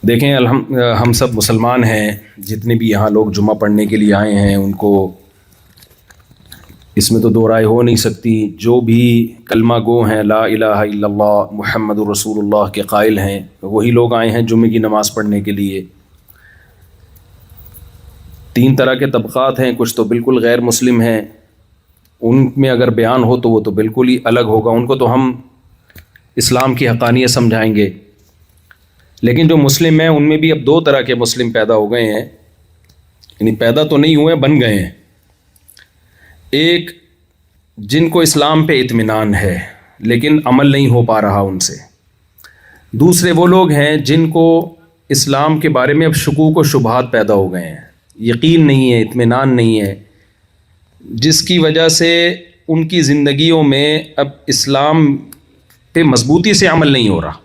دیکھیں ہم سب مسلمان ہیں، جتنے بھی یہاں لوگ جمعہ پڑھنے کے لیے آئے ہیں ان کو اس میں تو دو رائے ہو نہیں سکتی، جو بھی کلمہ گو ہیں لا الہ الا اللہ محمد رسول اللہ کے قائل ہیں وہی لوگ آئے ہیں جمعے کی نماز پڑھنے کے لیے۔ تین طرح کے طبقات ہیں، کچھ تو بالکل غیر مسلم ہیں، ان میں اگر بیان ہو تو وہ تو بالکل ہی الگ ہوگا، ان کو تو ہم اسلام کی حقانیت سمجھائیں گے۔ لیکن جو مسلم ہیں ان میں بھی اب دو طرح کے مسلم پیدا ہو گئے ہیں، یعنی پیدا تو نہیں ہوئے، بن گئے ہیں۔ ایک جن کو اسلام پہ اطمینان ہے لیکن عمل نہیں ہو پا رہا ان سے، دوسرے وہ لوگ ہیں جن کو اسلام کے بارے میں اب شکوک و شبہات پیدا ہو گئے ہیں، یقین نہیں ہے، اطمینان نہیں ہے، جس کی وجہ سے ان کی زندگیوں میں اب اسلام پہ مضبوطی سے عمل نہیں ہو رہا۔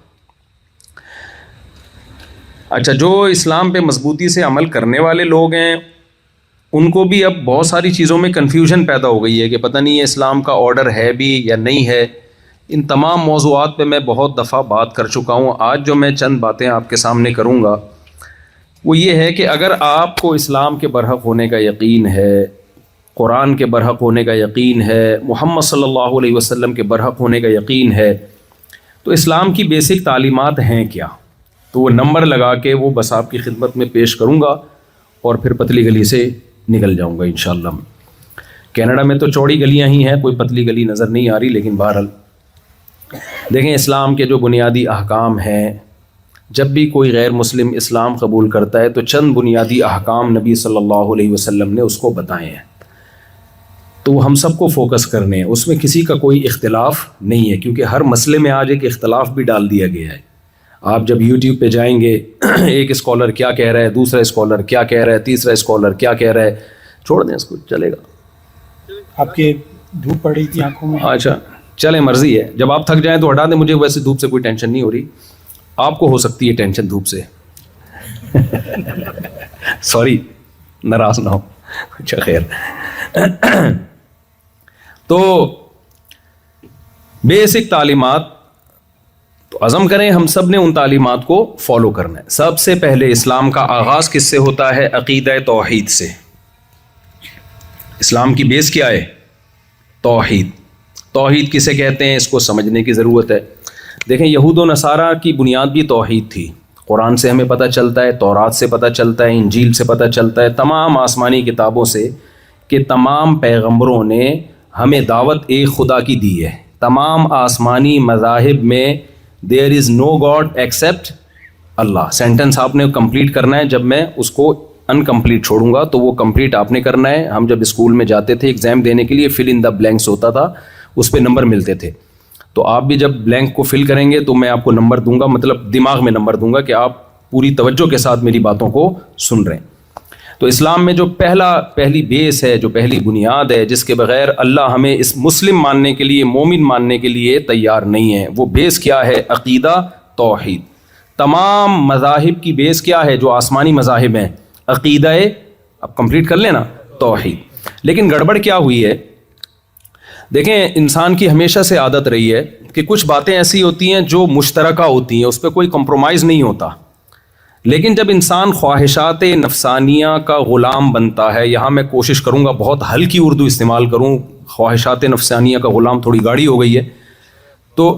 اچھا، جو اسلام پہ مضبوطی سے عمل کرنے والے لوگ ہیں ان کو بھی اب بہت ساری چیزوں میں کنفیوژن پیدا ہو گئی ہے کہ پتہ نہیں ہے اسلام کا آرڈر ہے بھی یا نہیں ہے۔ ان تمام موضوعات پہ میں بہت دفعہ بات کر چکا ہوں، آج جو میں چند باتیں آپ کے سامنے کروں گا وہ یہ ہے کہ اگر آپ کو اسلام کے برحق ہونے کا یقین ہے، قرآن کے برحق ہونے کا یقین ہے، محمد صلی اللہ علیہ وسلم کے برحق ہونے کا یقین ہے، تو اسلام کی بیسک تعلیمات ہیں کیا؟ تو وہ نمبر لگا کے وہ بس آپ کی خدمت میں پیش کروں گا اور پھر پتلی گلی سے نکل جاؤں گا انشاءاللہ۔ کینیڈا میں تو چوڑی گلیاں ہی ہیں، کوئی پتلی گلی نظر نہیں آ رہی، لیکن بہرحال دیکھیں اسلام کے جو بنیادی احکام ہیں، جب بھی کوئی غیر مسلم اسلام قبول کرتا ہے تو چند بنیادی احکام نبی صلی اللہ علیہ وسلم نے اس کو بتائے ہیں، تو وہ ہم سب کو فوکس کرنے ہیں، اس میں کسی کا کوئی اختلاف نہیں ہے، کیونکہ ہر مسئلے میں آج ایک اختلاف بھی ڈال دیا گیا ہے۔ آپ جب یوٹیوب پہ جائیں گے ایک اسکالر کیا کہہ رہا ہے، دوسرا اسکالر کیا کہہ رہا ہے، تیسرا اسکالر کیا کہہ رہا ہے، چھوڑ دیں اس کو، چلے گا۔ آپ کے دھوپ پڑ رہی تھی آنکھوں میں؟ اچھا چلیں، مرضی ہے، جب آپ تھک جائیں تو ہٹا دیں، مجھے ویسے دھوپ سے کوئی ٹینشن نہیں ہو رہی، آپ کو ہو سکتی ہے ٹینشن دھوپ سے سوری، ناراض نہ ہو۔ اچھا خیر، تو بیسک تعلیمات تو عزم کریں ہم سب نے ان تعلیمات کو فالو کرنا ہے۔ سب سے پہلے اسلام کا آغاز کس سے ہوتا ہے؟ عقیدہ توحید سے۔ اسلام کی بیس کیا ہے؟ توحید۔ توحید کسے کہتے ہیں اس کو سمجھنے کی ضرورت ہے۔ دیکھیں یہود و نصارہ کی بنیاد بھی توحید تھی، قرآن سے ہمیں پتہ چلتا ہے، تورات سے پتہ چلتا ہے، انجیل سے پتہ چلتا ہے، تمام آسمانی کتابوں سے کہ تمام پیغمبروں نے ہمیں دعوت ایک خدا کی دی ہے۔ تمام آسمانی مذاہب میں دیر از نو گاڈ ایکسیپٹ اللہ۔ سینٹنس آپ نے کمپلیٹ کرنا ہے، جب میں اس کو انکمپلیٹ چھوڑوں گا تو وہ کمپلیٹ آپ نے کرنا ہے۔ ہم جب اسکول میں جاتے تھے ایگزام دینے کے لیے فل ان دا بلینکس ہوتا تھا، اس پہ نمبر ملتے تھے، تو آپ بھی جب بلینک کو فل کریں گے تو میں آپ کو نمبر دوں گا، مطلب دماغ میں نمبر دوں گا کہ آپ پوری توجہ کے ساتھ میری باتوں کو سن رہے ہیں۔ تو اسلام میں جو پہلی بیس ہے، جو پہلی بنیاد ہے، جس کے بغیر اللہ ہمیں اس مسلم ماننے کے لیے، مومن ماننے کے لیے تیار نہیں ہے، وہ بیس کیا ہے؟ عقیدہ توحید۔ تمام مذاہب کی بیس کیا ہے؟ جو آسمانی مذاہب ہیں، عقیدہ، اب کمپلیٹ کر لینا، توحید۔ لیکن گڑبڑ کیا ہوئی ہے؟ دیکھیں انسان کی ہمیشہ سے عادت رہی ہے کہ کچھ باتیں ایسی ہوتی ہیں جو مشترکہ ہوتی ہیں، اس پہ کوئی کمپرومائز نہیں ہوتا، لیکن جب انسان خواہشات نفسانیہ کا غلام بنتا ہے، یہاں میں کوشش کروں گا بہت ہلکی اردو استعمال کروں، خواہشات نفسانیہ کا غلام تھوڑی گاڑی ہو گئی ہے، تو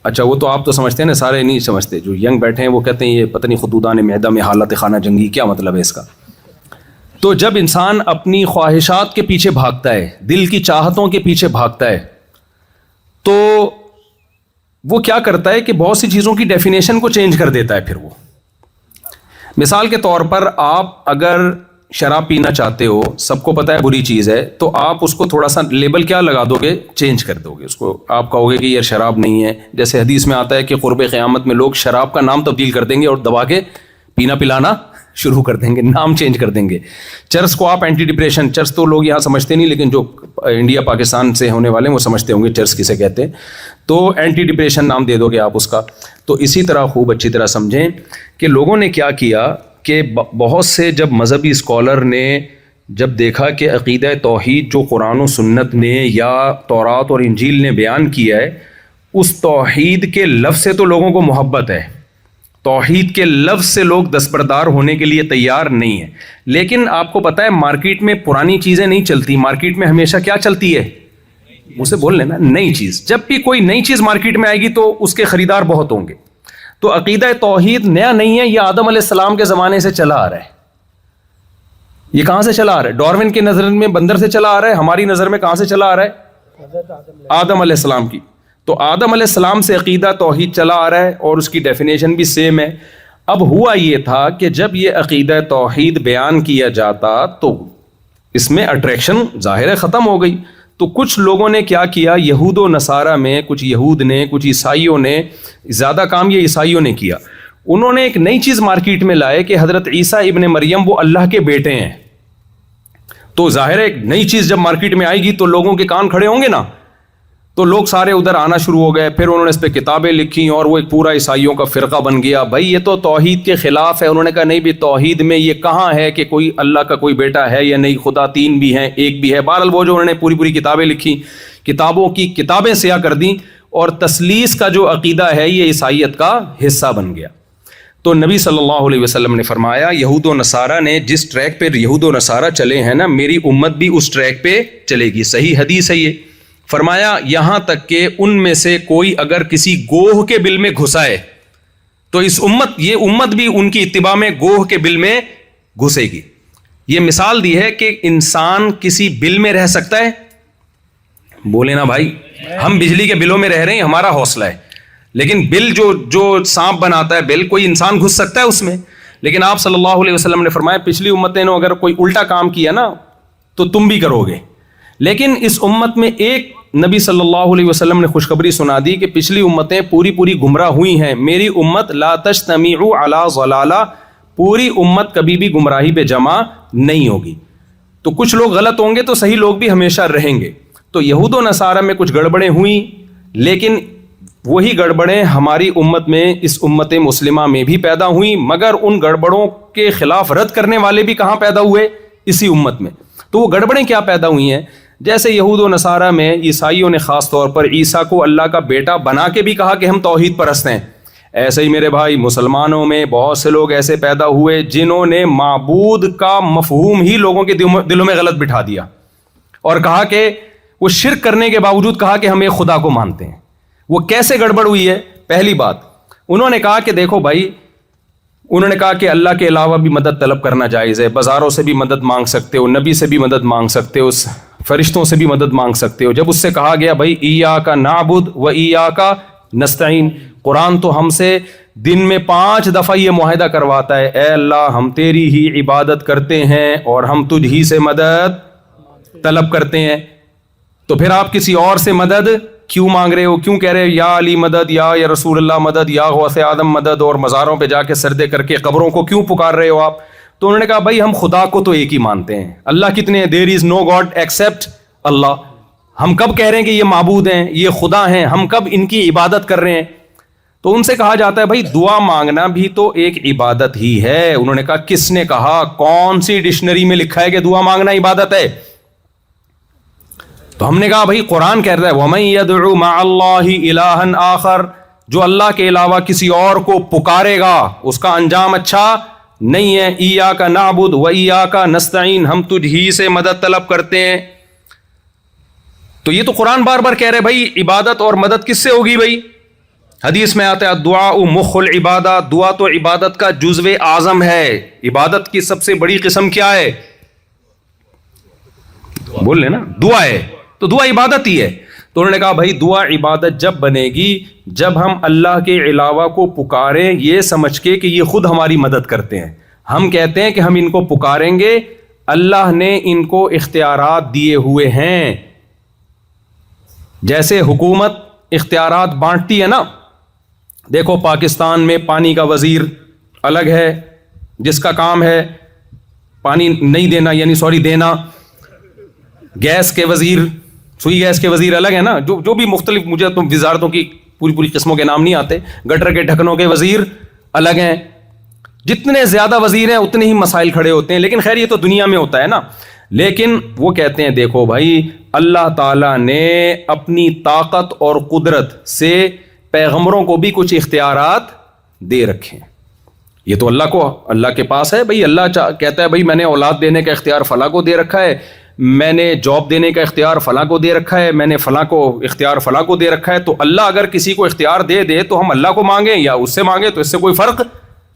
اچھا وہ تو آپ تو سمجھتے ہیں نا، سارے نہیں سمجھتے، جو ینگ بیٹھے ہیں وہ کہتے ہیں یہ پتہ نہیں خطوطان معدہ میں حالت خانہ جنگی، کیا مطلب ہے اس کا؟ تو جب انسان اپنی خواہشات کے پیچھے بھاگتا ہے، دل کی چاہتوں کے پیچھے بھاگتا ہے، تو وہ کیا کرتا ہے کہ بہت سی چیزوں کی ڈیفینیشن کو چینج کر دیتا ہے۔ پھر وہ مثال کے طور پر آپ اگر شراب پینا چاہتے ہو، سب کو پتہ ہے بری چیز ہے، تو آپ اس کو تھوڑا سا لیبل کیا لگا دو گے؟ چینج کر دو گے اس کو، آپ کہو گے کہ یہ شراب نہیں ہے۔ جیسے حدیث میں آتا ہے کہ قرب قیامت میں لوگ شراب کا نام تبدیل کر دیں گے اور دبا کے پینا پلانا شروع کر دیں گے، نام چینج کر دیں گے۔ چرس کو آپ اینٹی ڈپریشن، چرس تو لوگ یہاں سمجھتے نہیں، لیکن جو انڈیا پاکستان سے ہونے والے ہیں وہ سمجھتے ہوں گے چرس کسے کہتے ہیں، تو اینٹی ڈپریشن نام دے دو گے آپ اس کا۔ تو اسی طرح خوب اچھی طرح سمجھیں کہ لوگوں نے کیا کیا کہ بہت سے جب مذہبی اسکالر نے جب دیکھا کہ عقیدہ توحید جو قرآن و سنت نے یا تورات اور انجیل نے بیان کیا ہے، اس توحید کے لفظ سے تو لوگوں کو محبت ہے، توحید کے لفظ سے لوگ دستبردار ہونے کے لیے تیار نہیں ہیں. لیکن آپ کو پتہ ہے مارکیٹ میں پرانی چیزیں نہیں چلتی, مارکیٹ میں ہمیشہ کیا چلتی ہے؟ اسے بول لینا نئی چیز. جب بھی کوئی نئی چیز مارکیٹ میں آئے گی تو اس کے خریدار بہت ہوں گے. تو عقیدہ توحید نیا نہیں ہے, یہ آدم علیہ السلام کے زمانے سے چلا آ رہا ہے. یہ کہاں سے چلا آ رہا ہے؟ ڈارون کی نظر میں بندر سے چلا آ رہا ہے, ہماری نظر میں کہاں سے چلا آ رہا ہے؟ آدم علیہ السلام کی. تو آدم علیہ السلام سے عقیدہ توحید چلا آ رہا ہے اور اس کی ڈیفینیشن بھی سیم ہے. اب ہوا یہ تھا کہ جب یہ عقیدہ توحید بیان کیا جاتا تو اس میں اٹریکشن ظاہر ہے ختم ہو گئی. تو کچھ لوگوں نے کیا کیا, یہود و نصارہ میں کچھ یہود نے, کچھ عیسائیوں نے, زیادہ کام یہ عیسائیوں نے کیا. انہوں نے ایک نئی چیز مارکیٹ میں لائے کہ حضرت عیسیٰ ابن مریم وہ اللہ کے بیٹے ہیں. تو ظاہر ہے ایک نئی چیز جب مارکیٹ میں آئے گی تو لوگوں کے کان کھڑے ہوں گے نا. تو لوگ سارے ادھر آنا شروع ہو گئے. پھر انہوں نے اس پہ کتابیں لکھی اور وہ ایک پورا عیسائیوں کا فرقہ بن گیا. بھائی یہ تو توحید کے خلاف ہے. انہوں نے کہا نہیں بھی توحید میں یہ کہاں ہے کہ کوئی اللہ کا کوئی بیٹا ہے یا نہیں, خدا تین بھی ہیں ایک بھی ہے. بہرحال وہ جو انہوں نے پوری کتابیں لکھی, کتابوں کی کتابیں سیاہ کر دیں اور تثلیث کا جو عقیدہ ہے یہ عیسائیت کا حصہ بن گیا. تو نبی صلی اللہ علیہ وسلم نے فرمایا یہود و نصارہ نے جس ٹریک پہ یہود و نصارہ چلے ہیں نا, میری امت بھی اس ٹریک پہ چلے گی. صحیح حدیث ہے یہ. فرمایا یہاں تک کہ ان میں سے کوئی اگر کسی گوہ کے بل میں گھسائے تو اس امت, یہ امت بھی ان کی اتباع میں گوہ کے بل میں گھسے گی. یہ مثال دی ہے کہ انسان کسی بل میں رہ سکتا ہے. بولے نا بھائی, ہم بجلی کے بلوں میں رہ رہے ہیں, ہمارا حوصلہ ہے. لیکن بل جو سانپ بناتا ہے بل, کوئی انسان گھس سکتا ہے اس میں. لیکن آپ صلی اللہ علیہ وسلم نے فرمایا پچھلی امتیں نے اگر کوئی الٹا کام کیا نا تو تم بھی کرو گے. لیکن اس امت میں ایک نبی صلی اللہ علیہ وسلم نے خوشخبری سنا دی کہ پچھلی امتیں پوری گمراہ ہوئی ہیں, میری امت لا تجتمع علی ضلالہ, پوری امت کبھی بھی گمراہی پہ جمع نہیں ہوگی. تو کچھ لوگ غلط ہوں گے تو صحیح لوگ بھی ہمیشہ رہیں گے. تو یہود و نصارہ میں کچھ گڑبڑیں ہوئیں, لیکن وہی گڑبڑیں ہماری امت میں, اس امت مسلمہ میں بھی پیدا ہوئیں, مگر ان گڑبڑوں کے خلاف رد کرنے والے بھی کہاں پیدا ہوئے؟ اسی امت میں. تو وہ گڑبڑیں کیا پیدا ہوئی ہیں؟ جیسے یہود و نصارہ میں عیسائیوں نے خاص طور پر عیسیٰ کو اللہ کا بیٹا بنا کے بھی کہا کہ ہم توحید پرست ہیں. ایسے ہی میرے بھائی مسلمانوں میں بہت سے لوگ ایسے پیدا ہوئے جنہوں نے معبود کا مفہوم ہی لوگوں کے دلوں میں غلط بٹھا دیا اور کہا کہ وہ شرک کرنے کے باوجود کہا کہ ہم ایک خدا کو مانتے ہیں. وہ کیسے گڑبڑ ہوئی ہے؟ پہلی بات انہوں نے کہا کہ دیکھو بھائی, انہوں نے کہا کہ اللہ کے علاوہ بھی مدد طلب کرنا جائز ہے, بازاروں سے بھی مدد مانگ سکتے ہو, نبی سے بھی مدد مانگ سکتے ہو, فرشتوں سے بھی مدد مانگ سکتے ہو. جب اس سے کہا گیا بھائی ایاک نعبد و ایاک نستعین, قرآن تو ہم سے دن میں 5 دفعہ یہ معاہدہ کرواتا ہے, اے اللہ ہم تیری ہی عبادت کرتے ہیں اور ہم تجھ ہی سے مدد طلب کرتے ہیں. تو پھر آپ کسی اور سے مدد کیوں مانگ رہے ہو؟ کیوں کہہ رہے ہو یا علی مدد, یا رسول اللہ مدد, یا غوث آدم مدد, اور مزاروں پہ جا کے سردے کر کے قبروں کو کیوں پکار رہے ہو آپ؟ تو انہوں نے کہا بھائی ہم خدا کو تو ایک ہی مانتے ہیں. اللہ کتنے ہیں؟ دیر از نو گاڈ ایکسپٹ اللہ. ہم کب کہہ رہے ہیں کہ یہ معبود ہیں, یہ خدا ہیں؟ ہم کب ان کی عبادت کر رہے ہیں؟ تو ان سے کہا جاتا ہے بھائی دعا مانگنا بھی تو ایک عبادت ہی ہے. انہوں نے کہا کس نے کہا؟ کون سی ڈکشنری میں لکھا ہے کہ دعا مانگنا عبادت ہے؟ تو ہم نے کہا بھائی قرآن کہہ رہا ہے وَمَن يَدْعُ مَعَ اللَّهِ إِلَٰهًا آخر, جو اللہ کے علاوہ کسی اور کو پکارے گا اس کا انجام اچھا نہیں ہے. ایاک نعبد و ایاک نستعین, ہم تجھ ہی سے مدد طلب کرتے ہیں. تو یہ تو قرآن بار بار کہہ رہے بھائی عبادت اور مدد کس سے ہوگی؟ بھائی حدیث میں آتا ہے الدعاء مخ العبادہ, دعا تو عبادت کا جزو اعظم ہے. عبادت کی سب سے بڑی قسم کیا ہے؟ بول لیں نا, دعا ہے. تو دعا عبادت ہی ہے. تو انہوں نے کہا بھائی دعا عبادت جب بنے گی جب ہم اللہ کے علاوہ کو پکاریں یہ سمجھ کے کہ یہ خود ہماری مدد کرتے ہیں. ہم کہتے ہیں کہ ہم ان کو پکاریں گے, اللہ نے ان کو اختیارات دیے ہوئے ہیں. جیسے حکومت اختیارات بانٹتی ہے نا, دیکھو پاکستان میں پانی کا وزیر الگ ہے جس کا کام ہے پانی نہیں دینا, یعنی دینا. گیس کے وزیر, سوئی گیس کے وزیر الگ ہے نا, جو بھی مختلف, مجھے تو وزارتوں کی پوری قسموں کے نام نہیں آتے. گٹر کے ڈھکنوں کے وزیر الگ ہیں. جتنے زیادہ وزیر ہیں اتنے ہی مسائل کھڑے ہوتے ہیں. لیکن خیر یہ تو دنیا میں ہوتا ہے نا. لیکن وہ کہتے ہیں دیکھو بھائی اللہ تعالیٰ نے اپنی طاقت اور قدرت سے پیغمبروں کو بھی کچھ اختیارات دے رکھے ہیں. یہ تو اللہ کے پاس ہے بھائی. اللہ کہتا ہے بھائی میں نے اولاد دینے کا اختیار فلاں کو دے رکھا ہے, میں نے جاب دینے کا اختیار فلاں کو دے رکھا ہے, میں نے فلاں کو اختیار فلاں کو دے رکھا ہے. تو اللہ اگر کسی کو اختیار دے دے تو ہم اللہ کو مانگیں یا اس سے مانگیں تو اس سے کوئی فرق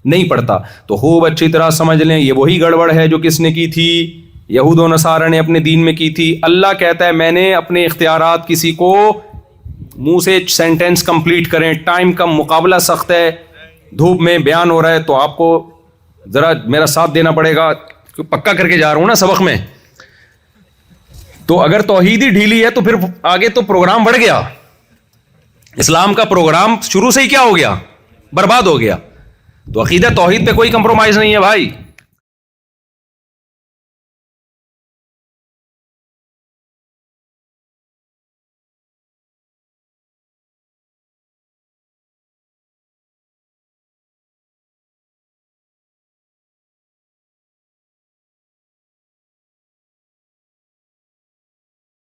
نہیں پڑتا. تو خوب اچھی طرح سمجھ لیں یہ وہی گڑبڑ ہے جو کس نے کی تھی, یہود و نصارہ نے اپنے دین میں کی تھی. اللہ کہتا ہے میں نے اپنے اختیارات کسی کو, منہ سے سینٹینس کمپلیٹ کریں, ٹائم کا مقابلہ سخت ہے, دھوپ میں بیان ہو رہا ہے تو آپ کو ذرا میرا ساتھ دینا پڑے گا, پکا کر کے جا رہا ہوں نا سبق میں. تو اگر توحید ہی ڈھیلی ہے تو پھر آگے تو پروگرام بڑھ گیا, اسلام کا پروگرام شروع سے ہی کیا ہو گیا, برباد ہو گیا. تو عقیدہ توحید پہ کوئی کمپرومائز نہیں ہے بھائی.